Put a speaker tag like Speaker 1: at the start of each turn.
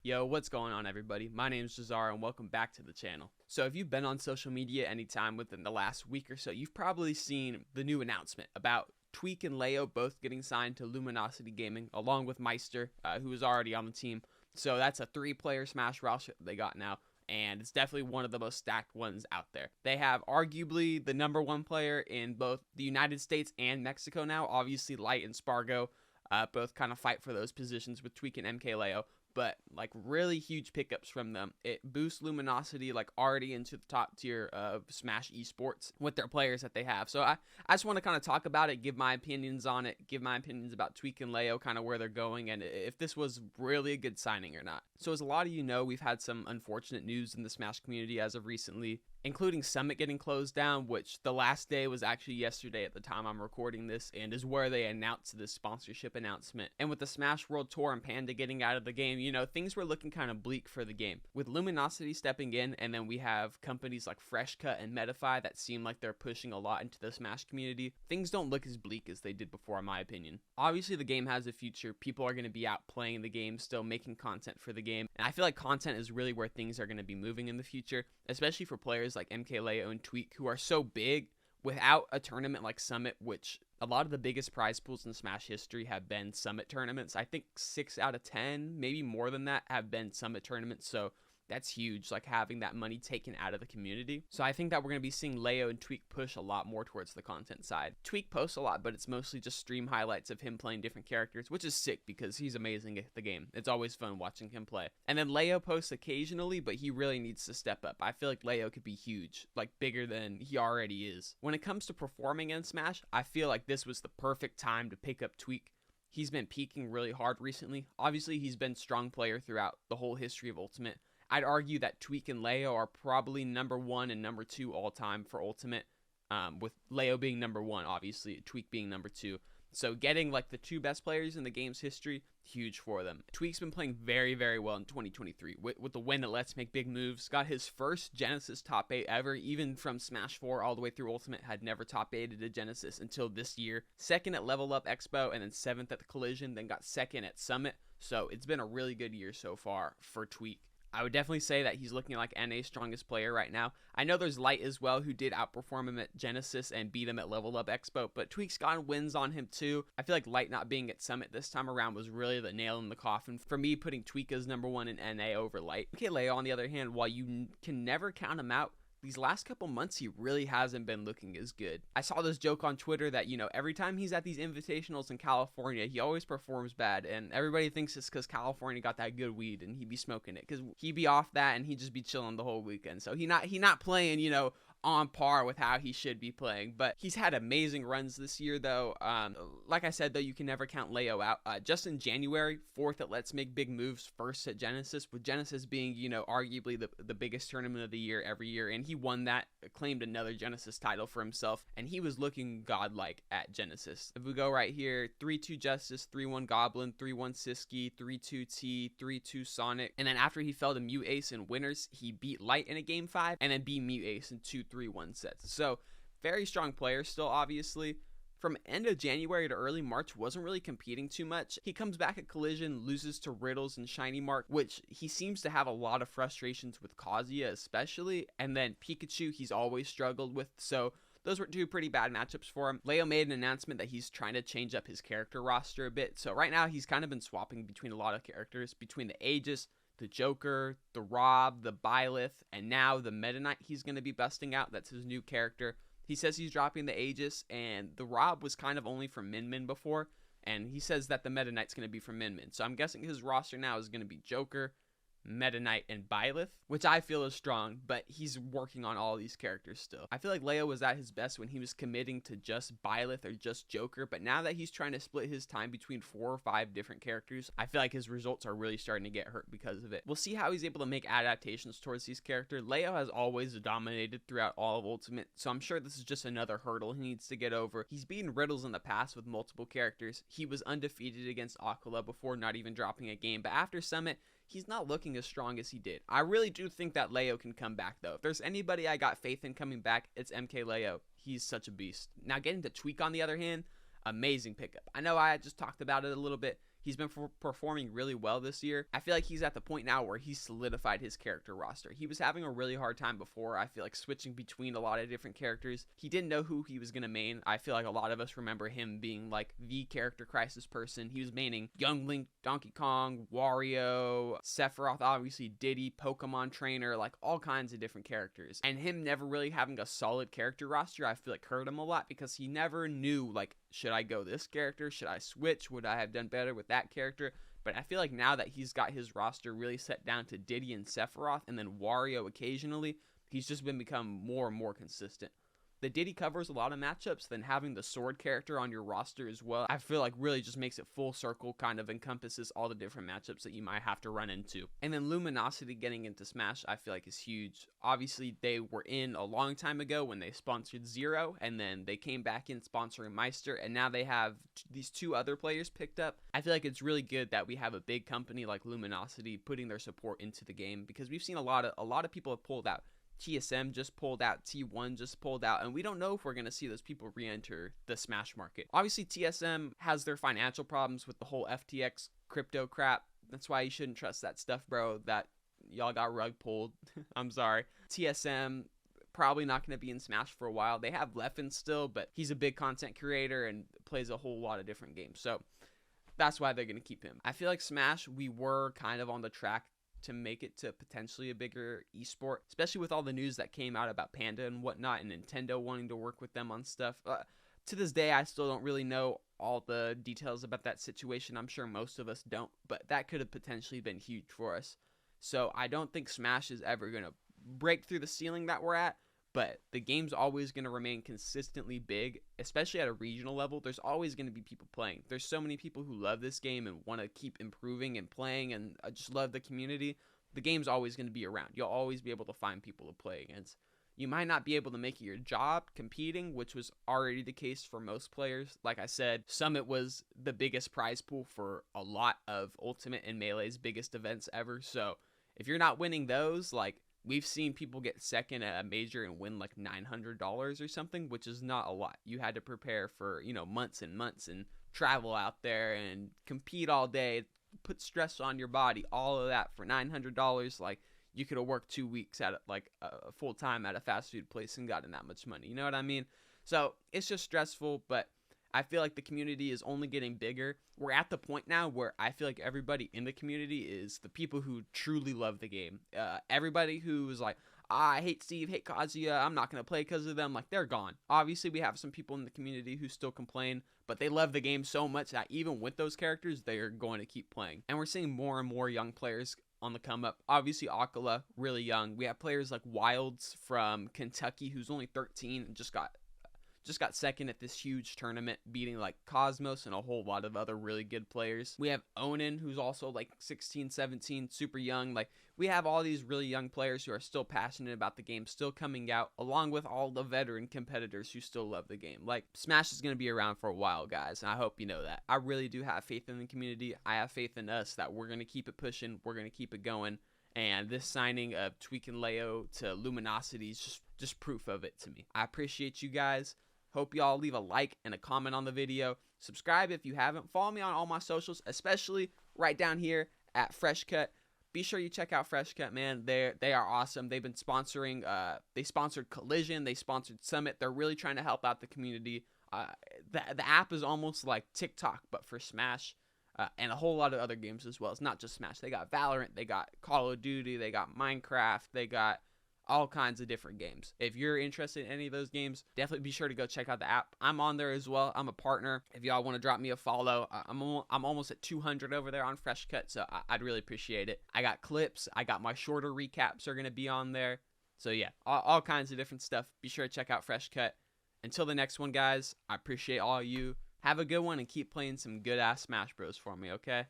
Speaker 1: Yo, what's going on, everybody? My name is Jazara and welcome back to the channel. So if you've been on social media anytime within the last week or so, you've probably seen the new announcement about Tweek and Leo both getting signed to Luminosity Gaming, along with Meister, who is already on the team. So that's a 3-player Smash roster they got now, and it's definitely one of the most stacked ones out there. They have arguably the #1 player in both the United States and Mexico now. Obviously, Light and Spargo both kind of fight for those positions with Tweek and MKLeo. But like really huge pickups from them. It boosts Luminosity like already into the top tier of Smash esports with their players that they have. So I just want to kind of talk about it, give my opinions on it, give my opinions about Tweek and Leo, kind of where they're going, and if this was really a good signing or not. So as a lot of you know, we've had some unfortunate news in the Smash community as of recently, including Summit getting closed down, which the last day was actually yesterday at the time I'm recording this, and is where they announced this sponsorship announcement. And with the Smash World Tour and Panda getting out of the game, you know, things were looking kind of bleak for the game. With Luminosity stepping in, and then we have companies like Freshcut and Medify that seem like they're pushing a lot into the Smash community, things don't look as bleak as they did before, in my opinion. Obviously, the game has a future. People are going to be out playing the game, still making content for the game, and I feel like content is really where things are going to be moving in the future, especially for players like MKLeo and Tweek, who are so big. Without a tournament like Summit, which a lot of the biggest prize pools in Smash history have been Summit tournaments. I think 6 out of 10, maybe more than that, have been Summit tournaments. So that's huge, like having that money taken out of the community. So I think that we're going to be seeing Leo and Tweek push a lot more towards the content side. Tweek posts a lot, but it's mostly just stream highlights of him playing different characters, which is sick because he's amazing at the game. It's always fun watching him play. And then Leo posts occasionally, but he really needs to step up. I feel like Leo could be huge, like bigger than he already is. When it comes to performing in Smash, I feel like this was the perfect time to pick up Tweek. He's been peaking really hard recently. Obviously, he's been a strong player throughout the whole history of Ultimate. I'd argue that Tweek and Leo are probably #1 and #2 all time for Ultimate, with Leo being #1, obviously, Tweek being #2. So getting like the 2 best players in the game's history, huge for them. Tweek's been playing very, very well in 2023 with the win that lets make big moves. Got his first Genesis top 8 ever, even from Smash 4 all the way through Ultimate, had never top 8'd a Genesis until this year. 2nd at Level Up Expo, and then 7th at the Collision, then got 2nd at Summit. So it's been a really good year so far for Tweek. I would definitely say that he's looking like NA's strongest player right now. I know there's Light as well, who did outperform him at Genesis and beat him at Level Up Expo, but Tweek's gotten wins on him too. I feel like Light not being at Summit this time around was really the nail in the coffin for me, putting Tweek as #1 in NA over Light. MKLeo, on the other hand, while you can never count him out, these last couple months, he really hasn't been looking as good. I saw this joke on Twitter that, you know, every time he's at these invitationals in California, he always performs bad, and everybody thinks it's because California got that good weed and he'd be smoking it, because he'd be off that and he'd just be chilling the whole weekend. So he not playing, you know, on par with how he should be playing, but he's had amazing runs this year though. Like I said though, you can never count Leo out. Just in January, 4th at Let's Make Big Moves, 1st at Genesis, with Genesis being, you know, arguably the biggest tournament of the year every year, and he won that, claimed another Genesis title for himself, and he was looking godlike at Genesis. If we go right here, 3-2 Justice, 3-1 Goblin, 3-1 Siski, 3-2 T, 3-2 Sonic, and then after he fell to Mute Ace in Winners, he beat Light in a Game 5, and then beat Mute Ace in 2-3-1 sets. So very strong player still, obviously. From end of January to early March, wasn't really competing too much. He comes back at Collision, loses to Riddles and Shiny Mark, which he seems to have a lot of frustrations with Kazuya especially, and then Pikachu he's always struggled with, so those were 2 pretty bad matchups for him. Leo made an announcement that he's trying to change up his character roster a bit, so right now he's kind of been swapping between a lot of characters, between the Aegis, the Joker, the Rob, the Byleth, and now the Meta Knight he's going to be busting out. That's his new character. He says he's dropping the Aegis, and the Rob was kind of only from Min Min before, and he says that the Meta Knight's going to be from Min Min. So I'm guessing his roster now is going to be Joker, Meta Knight, and Byleth, which I feel is strong, but he's working on all these characters still. I feel like Leo was at his best when he was committing to just Byleth or just Joker, but now that he's trying to split his time between 4 or 5 different characters, I feel like his results are really starting to get hurt because of it. We'll see how he's able to make adaptations towards these characters. Leo has always dominated throughout all of Ultimate, so I'm sure this is just another hurdle he needs to get over. He's beaten Riddles in the past with multiple characters. He was undefeated against Aquila before not even dropping a game, but after Summit, he's not looking as strong as he did. I really do think that Leo can come back, though. If there's anybody I got faith in coming back, it's MKLeo. He's such a beast. Now, getting to Tweek, on the other hand, amazing pickup. I know I just talked about it a little bit. He's been performing really well this year. I feel like he's at the point now where he's solidified his character roster. He was having a really hard time before, I feel like, switching between a lot of different characters. He didn't know who he was going to main. I feel like a lot of us remember him being like the character crisis person. He was maining Young Link, Donkey Kong, Wario, Sephiroth, obviously Diddy, Pokemon Trainer, like all kinds of different characters. And him never really having a solid character roster, I feel like hurt him a lot because he never knew, like, should I go this character? Should I switch? Would I have done better with that character? But I feel like now that he's got his roster really set down to Diddy and Sephiroth and then Wario occasionally, he's just been becoming more and more consistent. The Diddy covers a lot of matchups, then having the sword character on your roster as well, I feel like really just makes it full circle, kind of encompasses all the different matchups that you might have to run into. And then Luminosity getting into Smash, I feel like is huge. Obviously, they were in a long time ago when they sponsored Zero, and then they came back in sponsoring Meister, and now they have these two other players picked up. I feel like it's really good that we have a big company like Luminosity putting their support into the game, because we've seen a lot of people have pulled out. TSM just pulled out, T1 just pulled out, and we don't know if we're going to see those people re-enter the Smash market. Obviously, TSM has their financial problems with the whole FTX crypto crap. That's why you shouldn't trust that stuff, bro, that y'all got rug pulled. I'm sorry. TSM probably not going to be in Smash for a while. They have Leffen still, but he's a big content creator and plays a whole lot of different games. So that's why they're going to keep him. I feel like Smash, we were kind of on the track to make it to potentially a bigger esport, especially with all the news that came out about Panda and whatnot, and Nintendo wanting to work with them on stuff. To this day, I still don't really know all the details about that situation. I'm sure most of us don't, but that could have potentially been huge for us. So I don't think Smash is ever going to break through the ceiling that we're at, but the game's always going to remain consistently big, especially at a regional level. There's always going to be people playing. There's so many people who love this game and want to keep improving and playing, and I just love the community. The game's always going to be around. You'll always be able to find people to play against. You might not be able to make it your job competing, which was already the case for most players. Like I said, Summit was the biggest prize pool for a lot of Ultimate and Melee's biggest events ever. So if you're not winning those, like, we've seen people get second at a major and win like $900 or something, which is not a lot. You had to prepare for, months and months and travel out there and compete all day, put stress on your body, all of that for $900. Like, you could have worked 2 weeks at like a full time at a fast food place and gotten that much money. You know what I mean? So it's just stressful, but I feel like the community is only getting bigger. We're at the point now where I feel like everybody in the community is the people who truly love the game. Everybody who's like, I hate Steve, hate Kazuya, I'm not going to play because of them, like, they're gone. Obviously, we have some people in the community who still complain, but they love the game so much that even with those characters, they're going to keep playing. And we're seeing more and more young players on the come up. Obviously, Akala, really young. We have players like Wilds from Kentucky, who's only 13 and just got second at this huge tournament, beating like Cosmos and a whole lot of other really good players. We have Onan, who's also like 16, 17, super young. Like, we have all these really young players who are still passionate about the game, still coming out, along with all the veteran competitors who still love the game. Like, Smash is going to be around for a while, guys, and I hope you know that. I really do have faith in the community. I have faith in us that we're going to keep it pushing. We're going to keep it going. And this signing of Tweek and Leo to Luminosity is just proof of it to me. I appreciate you guys. Hope y'all leave a like and a comment on the video. Subscribe if you haven't. Follow me on all my socials, especially right down here at Fresh Cut. Be sure you check out Fresh Cut, man. They are awesome. They've been sponsoring. They sponsored Collision. They sponsored Summit. They're really trying to help out the community. The app is almost like TikTok, but for Smash, and a whole lot of other games as well. It's not just Smash. They got Valorant. They got Call of Duty. They got Minecraft. They got all kinds of different games. If you're interested in any of those games, definitely be sure to go check out the app. I'm on there as well. I'm a partner. If y'all want to drop me a follow, I'm almost at 200 over there on Fresh Cut, so I'd really appreciate it. I got clips. I got my shorter recaps are going to be on there. So yeah, all kinds of different stuff. Be sure to check out Fresh Cut. Until the next one, guys, I appreciate all you. Have a good one and keep playing some good-ass Smash Bros for me, okay?